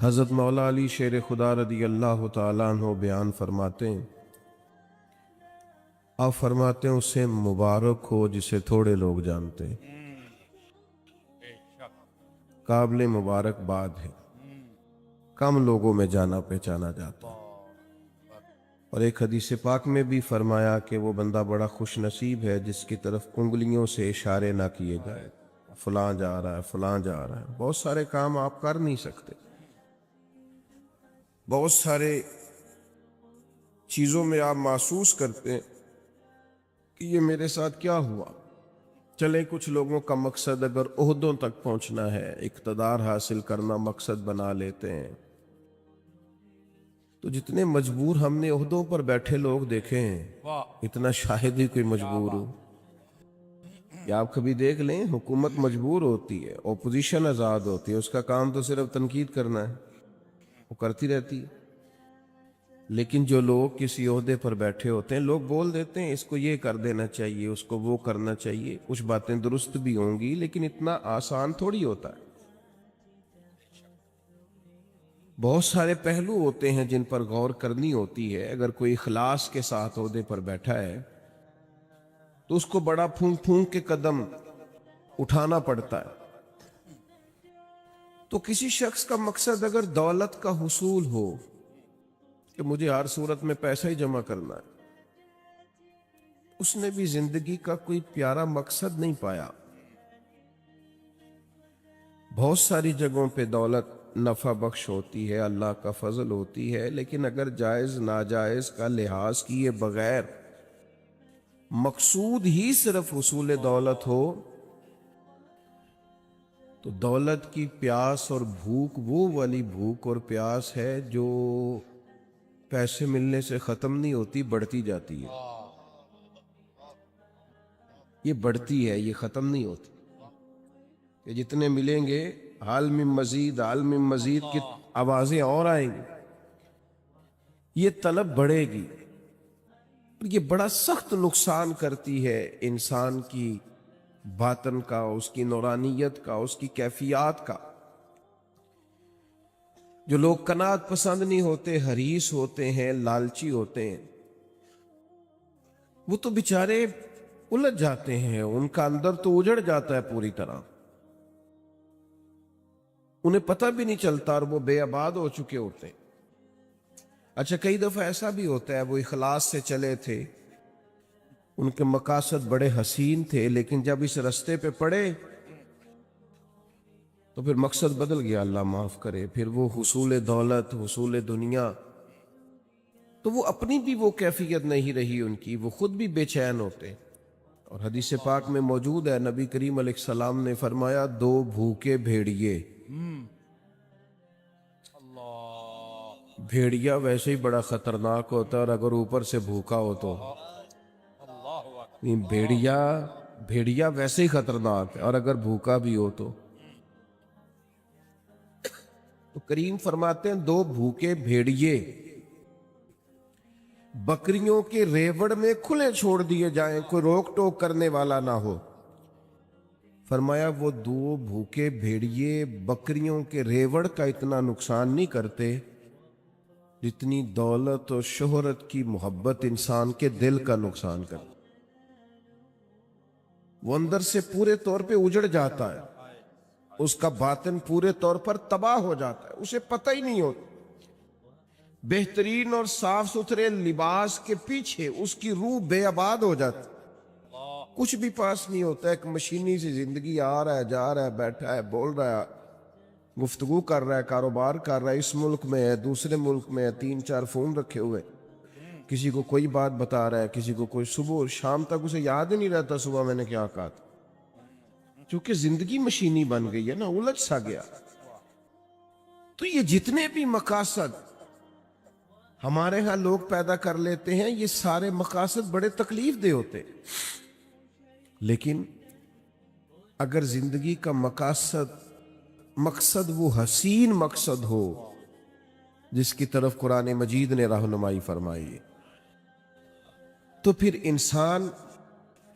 حضرت مولا علی شیر خدا رضی اللہ تعالیٰ عنہ بیان فرماتے ہیں، آپ فرماتے ہیں اسے مبارک ہو جسے تھوڑے لوگ جانتے ہیں، قابل مبارکباد ہے، کم لوگوں میں جانا پہچانا جاتا ہے۔ اور ایک حدیث پاک میں بھی فرمایا کہ وہ بندہ بڑا خوش نصیب ہے جس کی طرف انگلیوں سے اشارے نہ کیے جائے، فلاں جا رہا ہے فلاں جا رہا ہے۔ بہت سارے کام آپ کر نہیں سکتے، بہت سارے چیزوں میں آپ محسوس کرتے ہیں کہ یہ میرے ساتھ کیا ہوا۔ چلے کچھ لوگوں کا مقصد اگر عہدوں تک پہنچنا ہے، اقتدار حاصل کرنا مقصد بنا لیتے ہیں، تو جتنے مجبور ہم نے عہدوں پر بیٹھے لوگ دیکھے ہیں، اتنا شاہد ہی کوئی مجبور ہو۔ یا آپ کبھی دیکھ لیں، حکومت مجبور ہوتی ہے، اپوزیشن آزاد ہوتی ہے، اس کا کام تو صرف تنقید کرنا ہے، وہ کرتی رہتی ہے۔ لیکن جو لوگ کسی عہدے پر بیٹھے ہوتے ہیں، لوگ بول دیتے ہیں اس کو یہ کر دینا چاہیے، اس کو وہ کرنا چاہیے، کچھ باتیں درست بھی ہوں گی لیکن اتنا آسان تھوڑی ہوتا ہے۔ بہت سارے پہلو ہوتے ہیں جن پر غور کرنی ہوتی ہے۔ اگر کوئی اخلاص کے ساتھ عہدے پر بیٹھا ہے تو اس کو بڑا پھونک پھونک کے قدم اٹھانا پڑتا ہے۔ تو کسی شخص کا مقصد اگر دولت کا حصول ہو کہ مجھے ہر صورت میں پیسہ ہی جمع کرنا ہے، اس نے بھی زندگی کا کوئی پیارا مقصد نہیں پایا۔ بہت ساری جگہوں پہ دولت نفع بخش ہوتی ہے، اللہ کا فضل ہوتی ہے، لیکن اگر جائز ناجائز کا لحاظ کیے بغیر مقصود ہی صرف حصول دولت ہو تو دولت کی پیاس اور بھوک وہ والی بھوک اور پیاس ہے جو پیسے ملنے سے ختم نہیں ہوتی، بڑھتی جاتی ہے۔ یہ بڑھتی ہے، یہ ختم نہیں ہوتی کہ جتنے ملیں گے حال میں مزید حال میں مزید کی آوازیں اور آئیں گی، یہ طلب بڑھے گی۔ یہ بڑا سخت نقصان کرتی ہے انسان کی باطن کا، اس کی نورانیت کا، اس کی کیفیات کا۔ جو لوگ قناعت پسند نہیں ہوتے، حریص ہوتے ہیں، لالچی ہوتے ہیں، وہ تو بیچارے الجھ جاتے ہیں، ان کا اندر تو اجڑ جاتا ہے پوری طرح، انہیں پتہ بھی نہیں چلتا اور وہ بے آباد ہو چکے ہوتے ہیں۔ اچھا، کئی دفعہ ایسا بھی ہوتا ہے وہ اخلاص سے چلے تھے، ان کے مقاصد بڑے حسین تھے، لیکن جب اس رستے پہ پڑے تو پھر مقصد بدل گیا، اللہ معاف کرے، پھر وہ حصول دولت، حصول دنیا، تو وہ اپنی بھی وہ کیفیت نہیں رہی ان کی، وہ خود بھی بے چین ہوتے۔ اور حدیث پاک میں موجود ہے، نبی کریم علیہ السلام نے فرمایا، دو بھوکے بھیڑیے، بھیڑیا ویسے ہی بڑا خطرناک ہوتا ہے، اور اگر اوپر سے بھوکا ہو تو بھیڑیا ویسے ہی خطرناک ہے، اور اگر بھوکا بھی ہو تو کریم فرماتے ہیں دو بھوکے بھیڑیے بکریوں کے ریوڑ میں کھلے چھوڑ دیے جائیں، کوئی روک ٹوک کرنے والا نہ ہو۔ فرمایا وہ دو بھوکے بھیڑیے بکریوں کے ریوڑ کا اتنا نقصان نہیں کرتے جتنی دولت اور شہرت کی محبت انسان کے دل کا نقصان کرتی۔ وہ اندر سے پورے طور پہ اجڑ جاتا ہے، اس کا باطن پورے طور پر تباہ ہو جاتا ہے، اسے پتہ ہی نہیں ہوتا۔ بہترین اور صاف ستھرے لباس کے پیچھے اس کی روح بے آباد ہو جاتی، کچھ بھی پاس نہیں ہوتا، ایک مشینی سی زندگی، آ رہا ہے جا رہا ہے، بیٹھا ہے، بول رہا ہے، گفتگو کر رہا ہے، کاروبار کر رہا ہے، اس ملک میں ہے، دوسرے ملک میں ہے، 3-4 فون رکھے ہوئے، کسی کو کوئی بات بتا رہا ہے، کسی کو کوئی، صبح اور شام تک اسے یاد ہی نہیں رہتا صبح میں نے کیا کہا تھا، چونکہ زندگی مشینی بن گئی ہے نا، الجھ سا گیا۔ تو یہ جتنے بھی مقاصد ہمارے ہاں لوگ پیدا کر لیتے ہیں، یہ سارے مقاصد بڑے تکلیف دہ ہوتے، لیکن اگر زندگی کا مقصد وہ حسین مقصد ہو جس کی طرف قرآن مجید نے رہنمائی فرمائی ہے، تو پھر انسان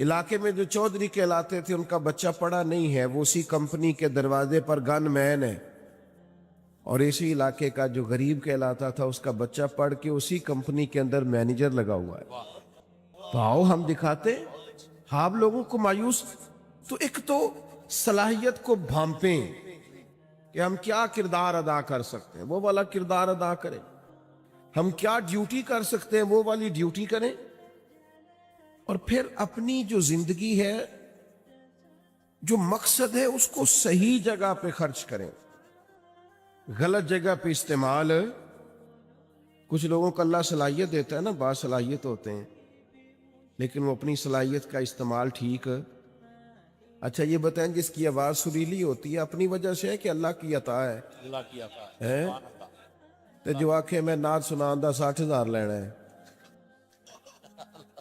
علاقے میں جو چودھری کہلاتے تھے ان کا بچہ پڑھا نہیں ہے، وہ اسی کمپنی کے دروازے پر گن مین ہے، اور اسی علاقے کا جو غریب کہلاتا تھا اس کا بچہ پڑھ کے اسی کمپنی کے اندر مینیجر لگا ہوا ہے۔ تو آؤ ہم دکھاتے ہیں، آپ لوگوں کو مایوس، تو ایک تو صلاحیت کو بھانپیں کہ ہم کیا کردار ادا کر سکتے ہیں، وہ والا کردار ادا کریں، ہم کیا ڈیوٹی کر سکتے ہیں وہ والی ڈیوٹی کریں، اور پھر اپنی جو زندگی ہے، جو مقصد ہے، اس کو صحیح جگہ پہ خرچ کریں، غلط جگہ پہ استعمال۔ کچھ لوگوں کو اللہ صلاحیت دیتا ہے نا، باصلاحیت ہوتے ہیں، لیکن وہ اپنی صلاحیت کا استعمال ٹھیک۔ اچھا یہ بتائیں، جس کی آواز سریلی ہوتی ہے اپنی وجہ سے ہے کہ اللہ کی عطا ہے؟ اللہ کی عطا ہے؟ ہے، سبحان اللہ۔ تو جو آنکھیں میں نعت سناندہ 60,000 لینا ہے،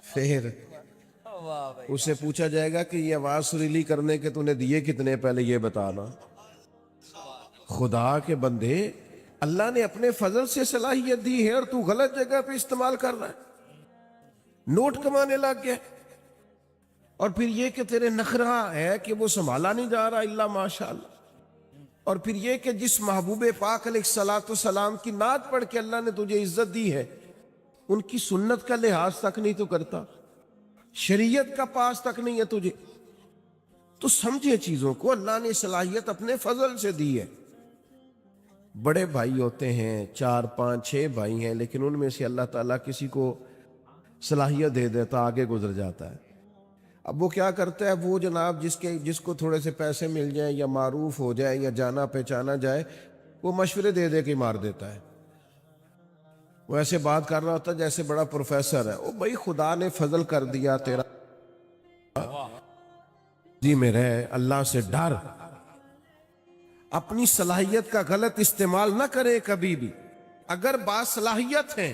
پھر واہ بھائی اس سے پوچھا جائے گا کہ یہ آواز سریلی کرنے کے تو نے دیے کتنے، پہلے یہ بتانا۔ خدا کے بندے، اللہ نے اپنے فضل سے صلاحیت دی ہے اور تو غلط جگہ پہ استعمال کر رہا ہے، نوٹ کمانے لگ گیا، اور پھر یہ کہ تیرے نخرہ ہے کہ وہ سنبھالا نہیں جا رہا الا ماشاءاللہ، اور پھر یہ کہ جس محبوب پاک علیہ الصلوۃ والسلام کی نعت پڑھ کے اللہ نے تجھے عزت دی ہے، ان کی سنت کا لحاظ تک نہیں تو کرتا، شریعت کا پاس تک نہیں ہے تجھے۔ تو سمجھے چیزوں کو، اللہ نے صلاحیت اپنے فضل سے دی ہے۔ بڑے بھائی ہوتے ہیں، 4 5 6 بھائی ہیں، لیکن ان میں سے اللہ تعالیٰ کسی کو صلاحیت دے دیتا، آگے گزر جاتا ہے۔ اب وہ کیا کرتا ہے، وہ جناب جس کو تھوڑے سے پیسے مل جائیں یا معروف ہو جائے یا جانا پہچانا جائے، وہ مشورے دے دے کے مار دیتا ہے۔ وہ ایسے بات کر رہا ہوتا ہے جیسے بڑا پروفیسر ہے، او بھائی خدا نے فضل کر دیا، تیرا جی میں رہے، اللہ سے ڈر، اپنی صلاحیت کا غلط استعمال نہ کرے کبھی بھی۔ اگر باصلاحیت ہے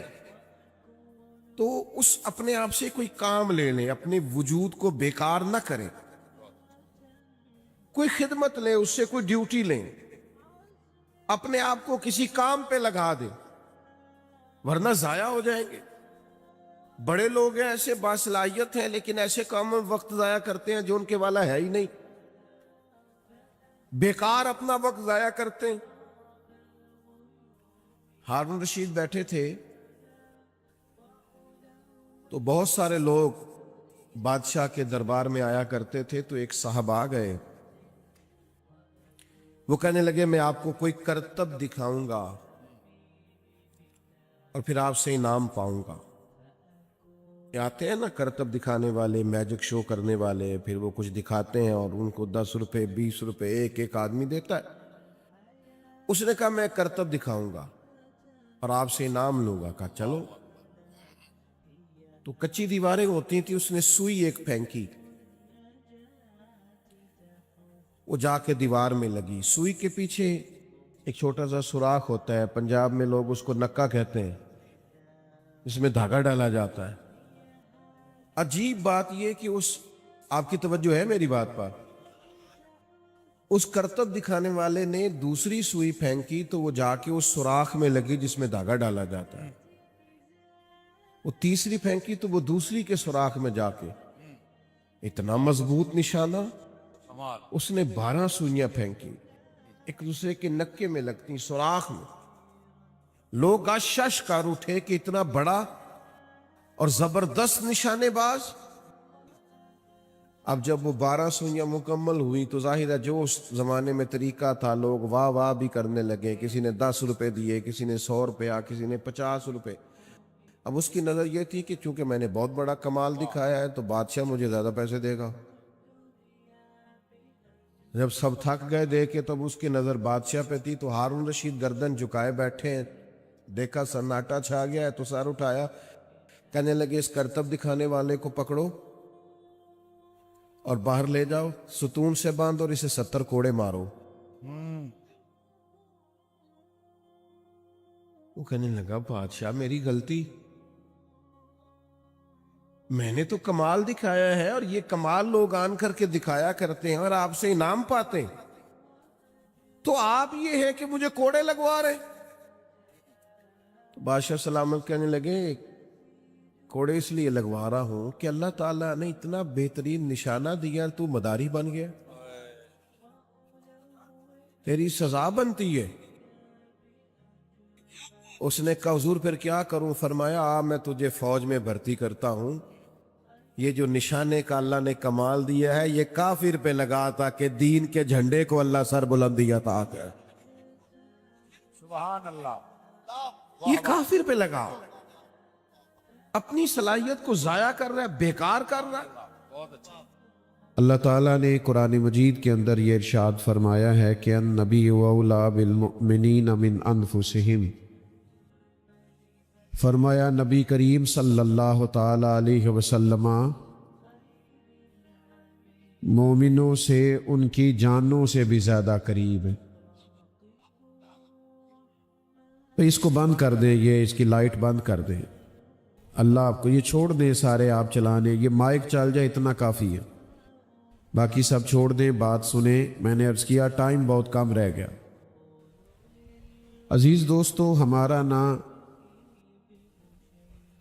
تو اس اپنے آپ سے کوئی کام لے لیں، اپنے وجود کو بیکار نہ کریں، کوئی خدمت لیں، اس سے کوئی ڈیوٹی لیں، اپنے آپ کو کسی کام پہ لگا دیں، ورنہ ضائع ہو جائیں گے۔ بڑے لوگ ہیں ایسے باصلاحیت ہیں، لیکن ایسے کاموں میں وقت ضائع کرتے ہیں جو ان کے والا ہے ہی نہیں، بیکار اپنا وقت ضائع کرتے ہیں۔ ہارون رشید بیٹھے تھے تو بہت سارے لوگ بادشاہ کے دربار میں آیا کرتے تھے، تو ایک صاحب آ گئے، وہ کہنے لگے میں آپ کو کوئی کرتب دکھاؤں گا اور پھر آپ سے انعام پاؤں گا۔ یہ آتے ہیں نا کرتب دکھانے والے، میجک شو کرنے والے، پھر وہ کچھ دکھاتے ہیں اور ان کو 10 روپے 20 روپے ایک آدمی دیتا ہے۔ اس نے کہا میں کرتب دکھاؤں گا اور آپ سے انعام لوں گا۔ کہا چلو۔ تو کچی دیواریں ہوتی تھی، اس نے سوئی ایک پھینکی، وہ جا کے دیوار میں لگی۔ سوئی کے پیچھے ایک چھوٹا سا سوراخ ہوتا ہے، پنجاب میں لوگ اس کو نکا کہتے ہیں، اس میں دھاگا ڈالا جاتا ہے۔ عجیب بات یہ کہ آپ کی توجہ ہے میری بات پر، اس کرتب دکھانے والے نے دوسری سوئی پھینکی تو وہ جا کے اس سوراخ میں لگی جس میں دھاگا ڈالا جاتا ہے۔ وہ تیسری پھینکی تو وہ دوسری کے سوراخ میں جا کے، اتنا مضبوط نشانہ۔ کمال۔ اس نے 12 سوئیاں پھینکی، ایک دوسرے کے نکے میں لگتی، سوراخ میں۔ لوگ آشش کر اٹھے کہ اتنا بڑا اور زبردست نشانے باز۔ اب جب وہ 12 سوئیاں مکمل ہوئی تو ظاہر ہے جو اس زمانے میں طریقہ تھا، لوگ واہ واہ بھی کرنے لگے، کسی نے 10 روپے دیے، کسی نے 100 روپیہ، کسی نے 50 روپے۔ اب اس کی نظر یہ تھی کہ چونکہ میں نے بہت بڑا کمال دکھایا ہے تو بادشاہ مجھے زیادہ پیسے دے گا۔ جب سب تھک گئے دے کے تب اس کی نظر بادشاہ پہ تھی، تو ہارون رشید گردن جھکائے بیٹھے ہیں، دیکھا سناٹا چھا گیا ہے تو سر اٹھایا، کہنے لگے اس کرتب دکھانے والے کو پکڑو اور باہر لے جاؤ، ستون سے باندھ اور اسے 70 کوڑے مارو۔ وہ کہنے لگا بادشاہ میری غلطی، میں نے تو کمال دکھایا ہے اور یہ کمال لوگ آن کر کے دکھایا کرتے ہیں اور آپ سے انعام پاتے ہیں، تو آپ یہ ہے کہ مجھے کوڑے لگوا رہے۔ تو بادشاہ سلامت کہنے لگے کوڑے اس لیے لگوا رہا ہوں کہ اللہ تعالیٰ نے اتنا بہترین نشانہ دیا، تو مداری بن گیا، تیری سزا بنتی ہے۔ اس نے کہا حضور پھر کیا کروں؟ فرمایا میں تجھے فوج میں بھرتی کرتا ہوں، یہ جو نشانے کا اللہ نے کمال دیا ہے یہ کافر پہ لگا تھا کہ دین کے جھنڈے کو اللہ سر بلندی عطا کر، سبحان اللہ، یہ کافر پہ لگا، اپنی صلاحیت کو ضائع کر رہا ہے، بیکار کر رہا ہے۔ بہت اچھا۔ اللہ تعالیٰ نے قرآن مجید کے اندر یہ ارشاد فرمایا ہے کہ النبی اولیٰ بالمؤمنین من انفسہم، فرمایا نبی کریم صلی اللہ تعالی علیہ وسلم مومنوں سے ان کی جانوں سے بھی زیادہ قریب ہے۔ تو اس کو بند کر دیں، یہ اس کی لائٹ بند کر دیں، اللہ آپ کو یہ چھوڑ دیں، سارے آپ چلانے، یہ مائک چل جائے اتنا کافی ہے، باقی سب چھوڑ دیں، بات سنیں۔ میں نے عرض کیا ٹائم بہت کم رہ گیا۔ عزیز دوستو، ہمارا نا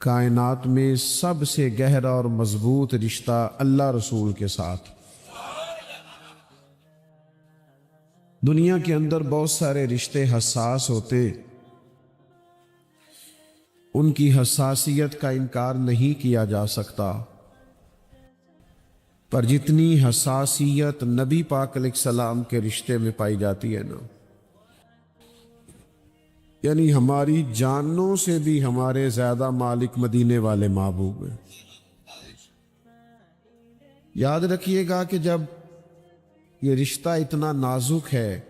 کائنات میں سب سے گہرا اور مضبوط رشتہ اللہ رسول کے ساتھ۔ دنیا کے اندر بہت سارے رشتے حساس ہوتے، ان کی حساسیت کا انکار نہیں کیا جا سکتا، پر جتنی حساسیت نبی پاک علیہ السلام کے رشتے میں پائی جاتی ہے نا، یعنی ہماری جانوں سے بھی ہمارے زیادہ مالک مدینے والے محبوب ہیں۔ یاد رکھیے گا کہ جب یہ رشتہ اتنا نازک ہے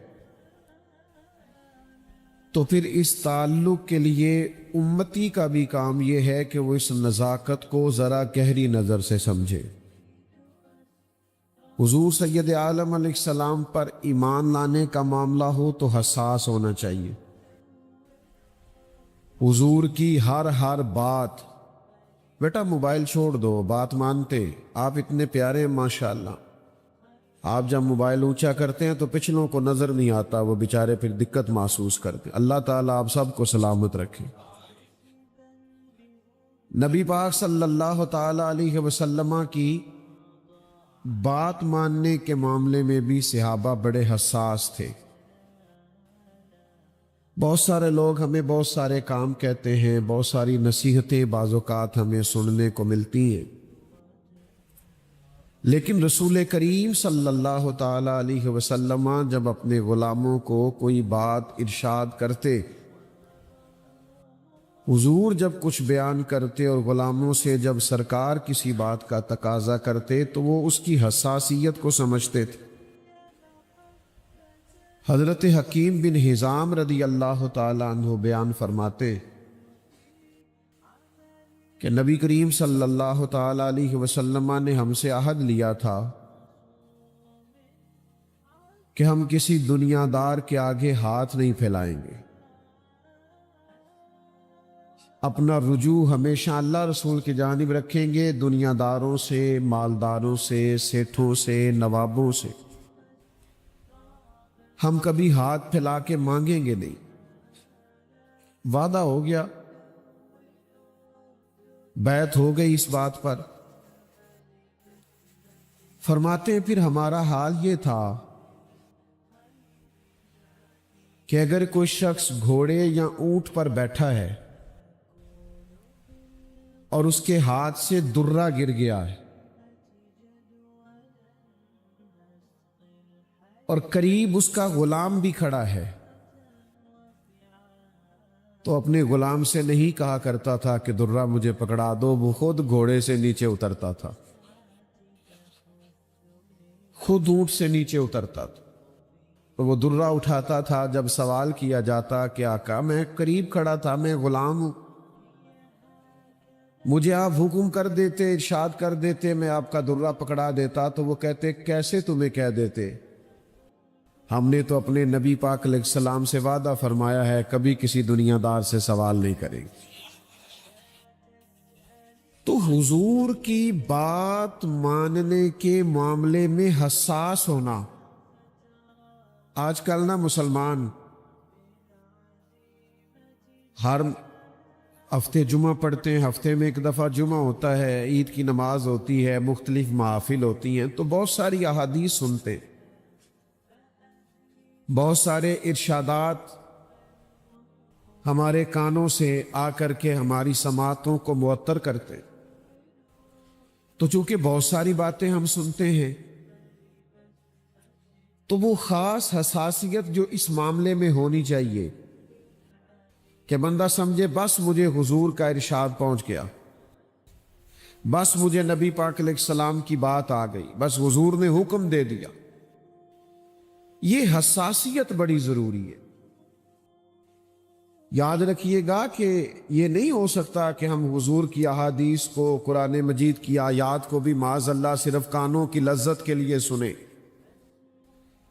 تو پھر اس تعلق کے لیے امتی کا بھی کام یہ ہے کہ وہ اس نزاکت کو ذرا گہری نظر سے سمجھے۔ حضور سید عالم علیہ السلام پر ایمان لانے کا معاملہ ہو تو حساس ہونا چاہیے۔ حضور کی ہر بات، بیٹا موبائل چھوڑ دو، بات مانتے، آپ اتنے پیارے ہیں ماشاءاللہ، آپ جب موبائل اونچا کرتے ہیں تو پچھلوں کو نظر نہیں آتا، وہ بیچارے پھر دقت محسوس کرتے۔ اللہ تعالیٰ آپ سب کو سلامت رکھے۔ نبی پاک صلی اللہ تعالی علیہ وسلم کی بات ماننے کے معاملے میں بھی صحابہ بڑے حساس تھے۔ بہت سارے لوگ ہمیں بہت سارے کام کہتے ہیں، بہت ساری نصیحتیں بعض اوقات ہمیں سننے کو ملتی ہیں، لیکن رسول کریم صلی اللہ تعالی علیہ وسلم جب اپنے غلاموں کو کوئی بات ارشاد کرتے، حضور جب کچھ بیان کرتے اور غلاموں سے جب سرکار کسی بات کا تقاضا کرتے تو وہ اس کی حساسیت کو سمجھتے تھے۔ حضرت حکیم بن حزام رضی اللہ تعالیٰ عنہ بیان فرماتے کہ نبی کریم صلی اللہ تعالی علیہ وسلم نے ہم سے عہد لیا تھا کہ ہم کسی دنیا دار کے آگے ہاتھ نہیں پھیلائیں گے، اپنا رجوع ہمیشہ اللہ رسول کی جانب رکھیں گے، دنیا داروں سے، مالداروں سے، سیٹھوں سے، نوابوں سے ہم کبھی ہاتھ پھیلا کے مانگیں گے نہیں۔ وعدہ ہو گیا، بیعت ہو گئی اس بات پر۔ فرماتے ہیں پھر ہمارا حال یہ تھا کہ اگر کوئی شخص گھوڑے یا اونٹ پر بیٹھا ہے اور اس کے ہاتھ سے درہ گر گیا ہے اور قریب اس کا غلام بھی کھڑا ہے تو اپنے غلام سے نہیں کہا کرتا تھا کہ درہ مجھے پکڑا دو، وہ خود گھوڑے سے نیچے اترتا تھا، خود اونٹ سے نیچے اترتا تھا، تو وہ درہ اٹھاتا تھا۔ جب سوال کیا جاتا کہ آقا میں قریب کھڑا تھا، میں غلام ہوں، مجھے آپ حکم کر دیتے، ارشاد کر دیتے، میں آپ کا درہ پکڑا دیتا، تو وہ کہتے کیسے تمہیں کہہ دیتے، ہم نے تو اپنے نبی پاک علیہ السلام سے وعدہ فرمایا ہے کبھی کسی دنیا دار سے سوال نہیں کریں گے۔ تو حضور کی بات ماننے کے معاملے میں حساس ہونا، آج کل نا مسلمان ہفتے جمعہ پڑھتے ہیں، ہفتے میں ایک دفعہ جمعہ ہوتا ہے، عید کی نماز ہوتی ہے، مختلف محافل ہوتی ہیں، تو بہت ساری احادیث سنتے ہیں، بہت سارے ارشادات ہمارے کانوں سے آ کر کے ہماری سماعتوں کو معطر کرتے ہیں۔ تو چونکہ بہت ساری باتیں ہم سنتے ہیں، تو وہ خاص حساسیت جو اس معاملے میں ہونی چاہیے کہ بندہ سمجھے بس مجھے حضور کا ارشاد پہنچ گیا، بس مجھے نبی پاک علیہ السلام کی بات آ گئی، بس حضور نے حکم دے دیا۔ یہ حساسیت بڑی ضروری ہے۔ یاد رکھیے گا کہ یہ نہیں ہو سکتا کہ ہم حضور کی احادیث کو، قرآن مجید کی آیات کو بھی معاذ اللہ صرف کانوں کی لذت کے لیے سنیں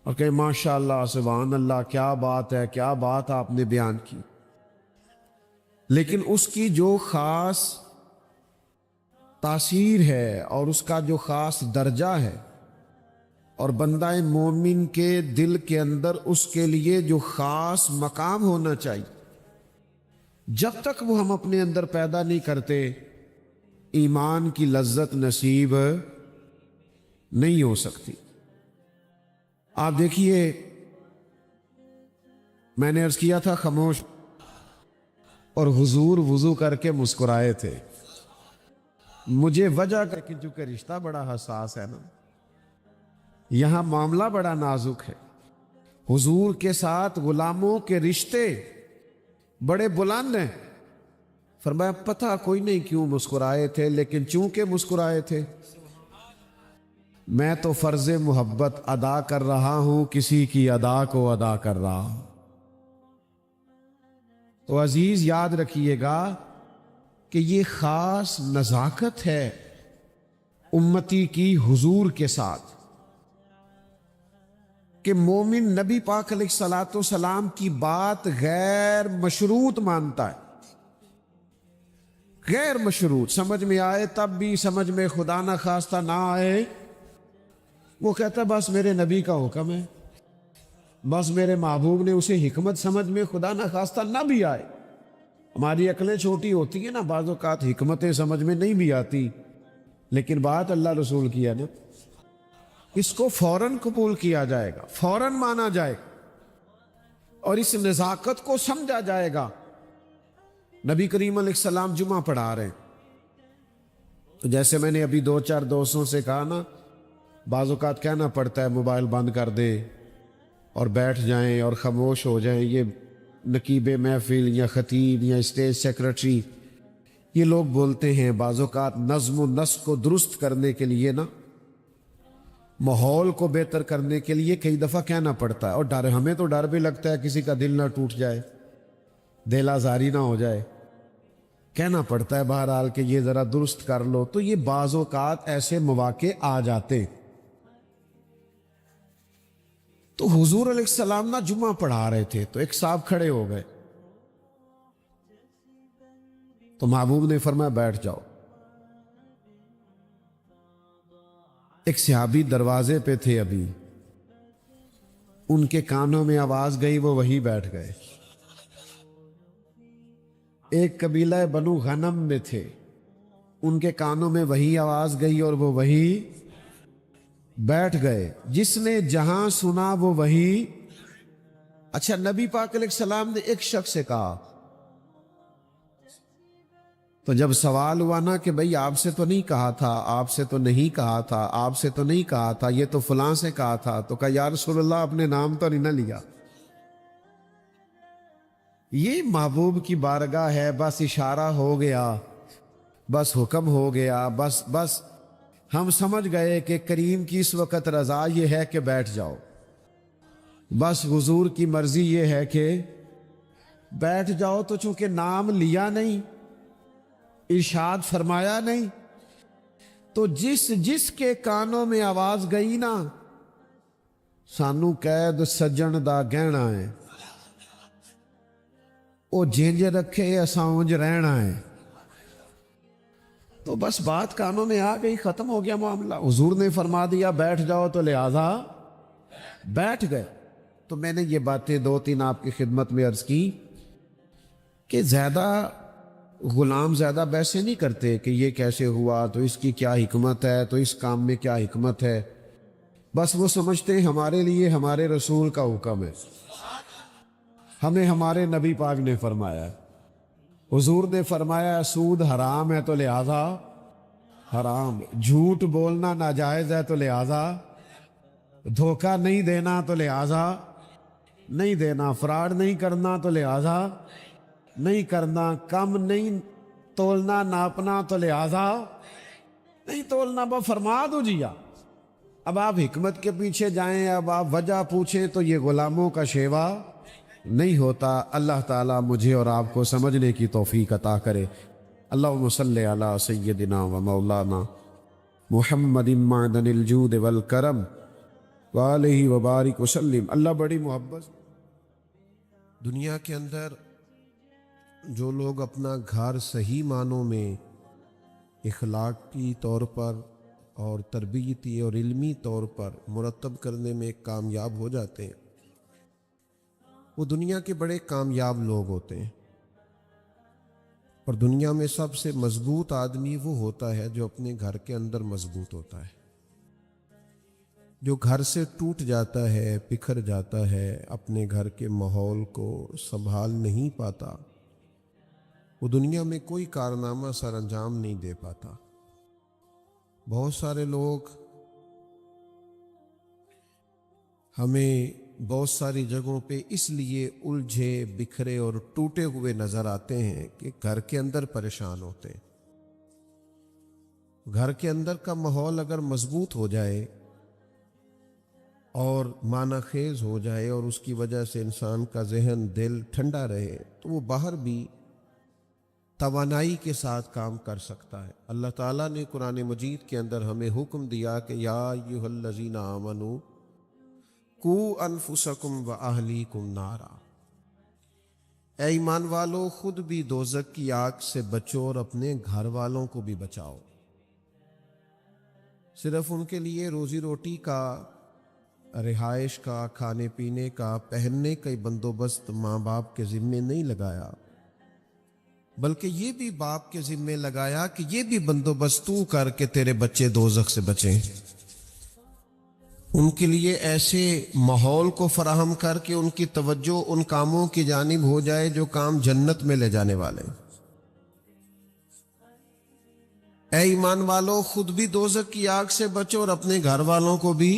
اور کہ ماشاء اللہ سبحان اللہ کیا بات ہے، کیا بات آپ نے بیان کی، لیکن اس کی جو خاص تاثیر ہے اور اس کا جو خاص درجہ ہے اور بندہ مومن کے دل کے اندر اس کے لیے جو خاص مقام ہونا چاہیے، جب تک وہ ہم اپنے اندر پیدا نہیں کرتے، ایمان کی لذت نصیب نہیں ہو سکتی۔ آپ دیکھیے، میں نے عرض کیا تھا خاموش، اور حضور وضو کر کے مسکرائے تھے۔ مجھے وجہ کر کے، چونکہ رشتہ بڑا حساس ہے نا، یہاں معاملہ بڑا نازک ہے، حضور کے ساتھ غلاموں کے رشتے بڑے بلند ہیں۔ فرمایا پتہ کوئی نہیں کیوں مسکرائے تھے، لیکن چونکہ مسکرائے تھے، میں تو فرض محبت ادا کر رہا ہوں، کسی کی ادا کو ادا کر رہا ہوں۔ تو عزیز یاد رکھیے گا کہ یہ خاص نزاکت ہے امتی کی حضور کے ساتھ، کہ مومن نبی پاک علیہ الصلاۃ والسلام کی بات غیر مشروط مانتا ہے، غیر مشروط، سمجھ میں آئے تب بھی، سمجھ میں خدا نہ خواستہ نہ آئے، وہ کہتا ہے بس میرے نبی کا حکم ہے، بس میرے محبوب نے اسے حکمت سمجھ میں خدا نہ خواستہ نہ بھی آئے۔ ہماری عقلیں چھوٹی ہوتی ہیں نا، بعض اوقات حکمتیں سمجھ میں نہیں بھی آتی، لیکن بات اللہ رسول کی ہے نا، اس کو فوراً قبول کیا جائے گا، فوراً مانا جائے گا، اور اس نزاکت کو سمجھا جائے گا۔ نبی کریم علیہ السلام جمعہ پڑھا رہے ہیں، تو جیسے میں نے ابھی 2-4 دوستوں سے کہا نا، بعض اوقات کہنا پڑتا ہے موبائل بند کر دے اور بیٹھ جائیں اور خاموش ہو جائیں۔ یہ نقیب محفل یا خطیب یا اسٹیج سیکرٹری یہ لوگ بولتے ہیں، بعض اوقات نظم و نسق کو درست کرنے کے لیے نا، ماحول کو بہتر کرنے کے لیے کئی دفعہ کہنا پڑتا ہے، اور ڈر، ہمیں تو ڈر بھی لگتا ہے کسی کا دل نہ ٹوٹ جائے، دل آزاری نہ ہو جائے، کہنا پڑتا ہے بہرحال کہ یہ ذرا درست کر لو۔ تو یہ بعض اوقات ایسے مواقع آ جاتے۔ تو حضور علیہ السلام نا جمعہ پڑھا رہے تھے، تو ایک صاحب کھڑے ہو گئے، تو محبوب نے فرمایا بیٹھ جاؤ۔ ایک صحابی دروازے پہ تھے، ابھی ان کے کانوں میں آواز گئی، وہ وہی بیٹھ گئے۔ ایک قبیلہ بنو غنم میں تھے، ان کے کانوں میں وہی آواز گئی اور وہ وہی بیٹھ گئے۔ جس نے جہاں سنا وہ وہی۔ اچھا، نبی پاک علیہ السلام نے ایک شخص سے کہا، تو جب سوال ہوا نا کہ بھئی آپ سے تو نہیں کہا تھا، آپ سے تو نہیں کہا تھا، آپ سے تو نہیں کہا تھا، یہ تو فلاں سے کہا تھا، تو کہا یا رسول اللہ اپنے نام تو نہیں نہ لیا۔ یہ محبوب کی بارگاہ ہے، بس اشارہ ہو گیا، بس حکم ہو گیا، بس ہم سمجھ گئے کہ کریم کی اس وقت رضا یہ ہے کہ بیٹھ جاؤ، بس حضور کی مرضی یہ ہے کہ بیٹھ جاؤ۔ تو چونکہ نام لیا نہیں، ارشاد فرمایا نہیں، تو جس کے کانوں میں آواز گئی نا، سانو قید سجن دا گہنا ہے، او جنج رکھے اساں اونج رہنا ہے۔ تو بس بات کانوں میں آ گئی، ختم ہو گیا معاملہ۔ حضور نے فرما دیا بیٹھ جاؤ، تو لہذا بیٹھ گئے۔ تو میں نے یہ باتیں 2-3 آپ کی خدمت میں عرض کی کہ زیادہ غلام زیادہ بحثیں نہیں کرتے کہ یہ کیسے ہوا، تو اس کی کیا حکمت ہے، تو اس کام میں کیا حکمت ہے. بس وہ سمجھتے ہیں ہمارے لیے ہمارے رسول کا حکم ہے، ہمیں ہمارے نبی پاک نے فرمایا، حضور نے فرمایا سود حرام ہے تو لہذا حرام، جھوٹ بولنا ناجائز ہے تو لہذا، دھوکہ نہیں دینا تو لہذا نہیں دینا، فراڈ نہیں کرنا تو لہذا نہیں کرنا، کم نہیں تولنا ناپنا تو لہذا نہیں تولنا. بس فرما دو جی. اب آپ حکمت کے پیچھے جائیں، اب آپ وجہ پوچھیں تو یہ غلاموں کا شیوا نہیں ہوتا. اللہ تعالیٰ مجھے اور آپ کو سمجھنے کی توفیق عطا کرے. اللہم صلی علی سیدنا و مولانا محمد معدن الجود والکرم وآلہ وبارک وسلم. اللہ بڑی محبت. دنیا کے اندر جو لوگ اپنا گھر صحیح معنوں میں اخلاقی طور پر اور تربیتی اور علمی طور پر مرتب کرنے میں کامیاب ہو جاتے ہیں، وہ دنیا کے بڑے کامیاب لوگ ہوتے ہیں. اور دنیا میں سب سے مضبوط آدمی وہ ہوتا ہے جو اپنے گھر کے اندر مضبوط ہوتا ہے. جو گھر سے ٹوٹ جاتا ہے، بکھر جاتا ہے، اپنے گھر کے ماحول کو سنبھال نہیں پاتا، وہ دنیا میں کوئی کارنامہ سر انجام نہیں دے پاتا. بہت سارے لوگ ہمیں بہت ساری جگہوں پہ اس لیے الجھے بکھرے اور ٹوٹے ہوئے نظر آتے ہیں کہ گھر کے اندر پریشان ہوتے ہیں. گھر کے اندر کا ماحول اگر مضبوط ہو جائے اور معنی خیز ہو جائے اور اس کی وجہ سے انسان کا ذہن دل ٹھنڈا رہے تو وہ باہر بھی توانائی کے ساتھ کام کر سکتا ہے. اللہ تعالیٰ نے قرآن مجید کے اندر ہمیں حکم دیا کہ یا ایھا الذین آمنوا قوا انفسکم واہلیکم نارا، اے ایمان والو خود بھی دوزخ کی آگ سے بچو اور اپنے گھر والوں کو بھی بچاؤ. صرف ان کے لیے روزی روٹی کا، رہائش کا، کھانے پینے کا، پہننے کا بندوبست ماں باپ کے ذمے نہیں لگایا، بلکہ یہ بھی باپ کے ذمے لگایا کہ یہ بھی بندوبست تو کر کے تیرے بچے دوزخ سے بچیں. ان کے لیے ایسے ماحول کو فراہم کر کے ان کی توجہ ان کاموں کی جانب ہو جائے جو کام جنت میں لے جانے والے. اے ایمان والو خود بھی دوزخ کی آگ سے بچو اور اپنے گھر والوں کو بھی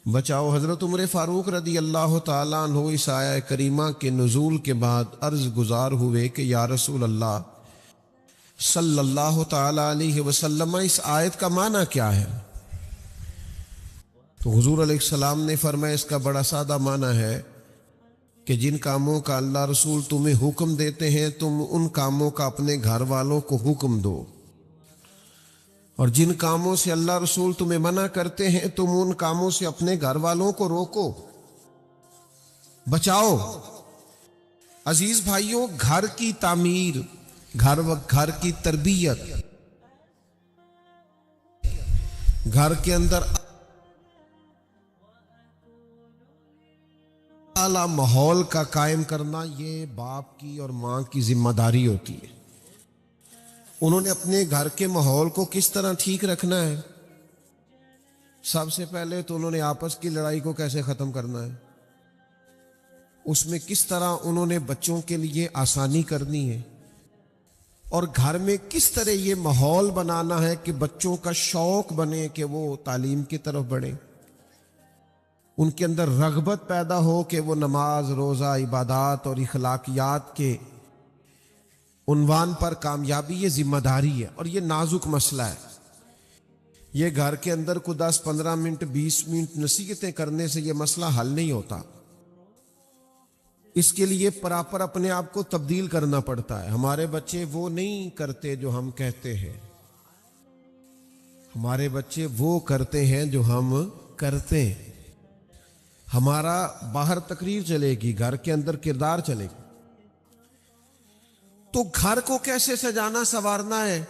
بچاؤ. حضرت عمر فاروق رضی اللہ تعالیٰ عنہ اس آیہ کریمہ کے نزول کے بعد عرض گزار ہوئے کہ یا رسول اللہ صلی اللہ تعالیٰ علیہ وسلم، اس آیت کا معنی کیا ہے؟ تو حضور علیہ السلام نے فرمایا اس کا بڑا سادہ معنی ہے کہ جن کاموں کا اللہ رسول تمہیں حکم دیتے ہیں تم ان کاموں کا اپنے گھر والوں کو حکم دو، اور جن کاموں سے اللہ رسول تمہیں منع کرتے ہیں تم ان کاموں سے اپنے گھر والوں کو روکو، بچاؤ. عزیز بھائیوں، گھر کی تعمیر، گھر کی تربیت، گھر کے اندر اعلیٰ ماحول کا قائم کرنا یہ باپ کی اور ماں کی ذمہ داری ہوتی ہے. انہوں نے اپنے گھر کے ماحول کو کس طرح ٹھیک رکھنا ہے؟ سب سے پہلے تو انہوں نے آپس کی لڑائی کو کیسے ختم کرنا ہے، اس میں کس طرح انہوں نے بچوں کے لیے آسانی کرنی ہے، اور گھر میں کس طرح یہ ماحول بنانا ہے کہ بچوں کا شوق بنے کہ وہ تعلیم کی طرف بڑھیں، ان کے اندر رغبت پیدا ہو کہ وہ نماز، روزہ، عبادات اور اخلاقیات کے عنوان پر کامیابی. یہ ذمہ داری ہے اور یہ نازک مسئلہ ہے. یہ گھر کے اندر کو 10-15 منٹ 20 منٹ نصیحتیں کرنے سے یہ مسئلہ حل نہیں ہوتا. اس کے لیے پراپر اپنے آپ کو تبدیل کرنا پڑتا ہے. ہمارے بچے وہ نہیں کرتے جو ہم کہتے ہیں، ہمارے بچے وہ کرتے ہیں جو ہم کرتے ہیں. ہمارا باہر تقریر چلے گی، گھر کے اندر کردار چلے گی. تو گھر کو کیسے سجانا سنوارنا ہے،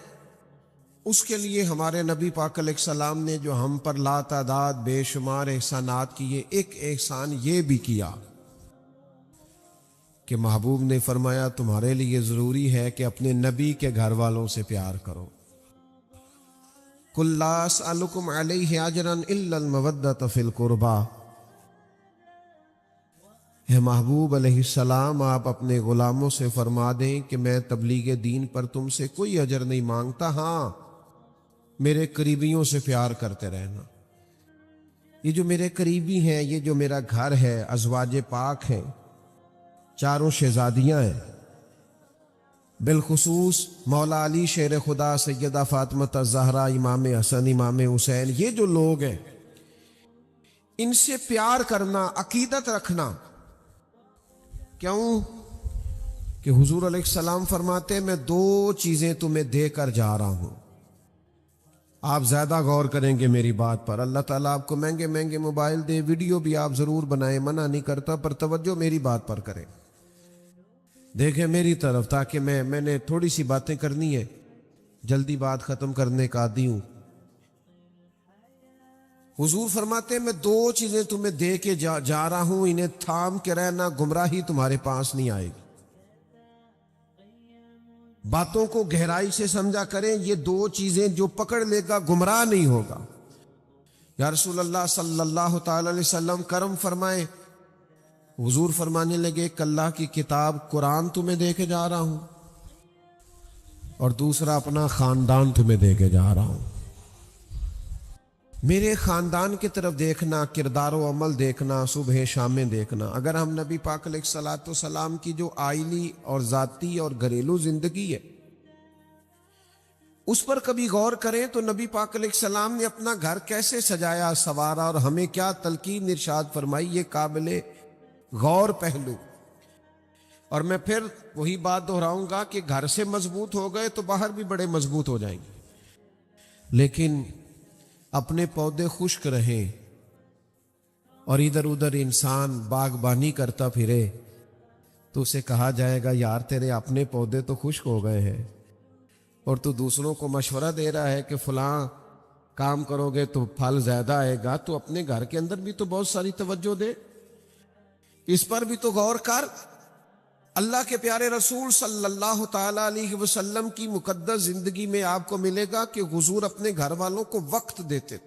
اس کے لیے ہمارے نبی پاک علیہ السلام نے جو ہم پر لا تعداد بے شمار احسانات کیے، ایک احسان یہ بھی کیا کہ محبوب نے فرمایا تمہارے لیے ضروری ہے کہ اپنے نبی کے گھر والوں سے پیار کرو. قل لا اسألکم علیہ اجرا الا المودۃ فی القربى. اے محبوب علیہ السلام، آپ اپنے غلاموں سے فرما دیں کہ میں تبلیغ دین پر تم سے کوئی اجر نہیں مانگتا، ہاں میرے قریبیوں سے پیار کرتے رہنا. یہ جو میرے قریبی ہیں، یہ جو میرا گھر ہے، ازواج پاک ہیں، چاروں شہزادیاں ہیں، بالخصوص مولا علی شیر خدا، سیدہ فاطمہ الزہرا، امام حسن، امام حسین، یہ جو لوگ ہیں ان سے پیار کرنا، عقیدت رکھنا. کیوں؟ کہ حضور علیہ السلام فرماتے ہیں میں 2 چیزیں تمہیں دے کر جا رہا ہوں. آپ زیادہ غور کریں گے میری بات پر. اللہ تعالیٰ آپ کو مہنگے مہنگے موبائل دے، ویڈیو بھی آپ ضرور بنائیں، منع نہیں کرتا، پر توجہ میری بات پر کریں، دیکھیں میری طرف، تاکہ میں نے تھوڑی سی باتیں کرنی ہے، جلدی بات ختم کرنے کا عادی ہوں. حضور فرماتے ہیں میں 2 چیزیں تمہیں دے کے جا رہا ہوں، انہیں تھام کے رہنا، گمراہی تمہارے پاس نہیں آئے گی. باتوں کو گہرائی سے سمجھا کریں، یہ 2 چیزیں جو پکڑ لے گا گمراہ نہیں ہوگا. یا رسول اللہ صلی اللہ تعالی علیہ وسلم کرم فرمائے. حضور فرمانے لگے کہ اللہ کی کتاب قرآن تمہیں دے کے جا رہا ہوں، اور دوسرا اپنا خاندان تمہیں دے کے جا رہا ہوں. میرے خاندان کی طرف دیکھنا، کردار و عمل دیکھنا، صبح شامیں دیکھنا. اگر ہم نبی پاک علیہ الصلوۃ والسلام کی جو آئلی اور ذاتی اور گھریلو زندگی ہے اس پر کبھی غور کریں تو نبی پاک علیہ السلام نے اپنا گھر کیسے سجایا سنوارا، اور ہمیں کیا تلقین ارشاد فرمائی، یہ قابل غور پہلو. اور میں پھر وہی بات دہراؤں گا کہ گھر سے مضبوط ہو گئے تو باہر بھی بڑے مضبوط ہو جائیں گے. لیکن اپنے پودے خشک رہیں اور ادھر ادھر انسان باغبانی کرتا پھرے تو اسے کہا جائے گا یار تیرے اپنے پودے تو خشک ہو گئے ہیں، اور تو دوسروں کو مشورہ دے رہا ہے کہ فلاں کام کرو گے تو پھل زیادہ آئے گا. تو اپنے گھر کے اندر بھی تو بہت ساری توجہ دے، اس پر بھی تو غور کر. اللہ کے پیارے رسول صلی اللہ تعالی علیہ وسلم کی مقدس زندگی میں آپ کو ملے گا کہ حضور اپنے گھر والوں کو وقت دیتے.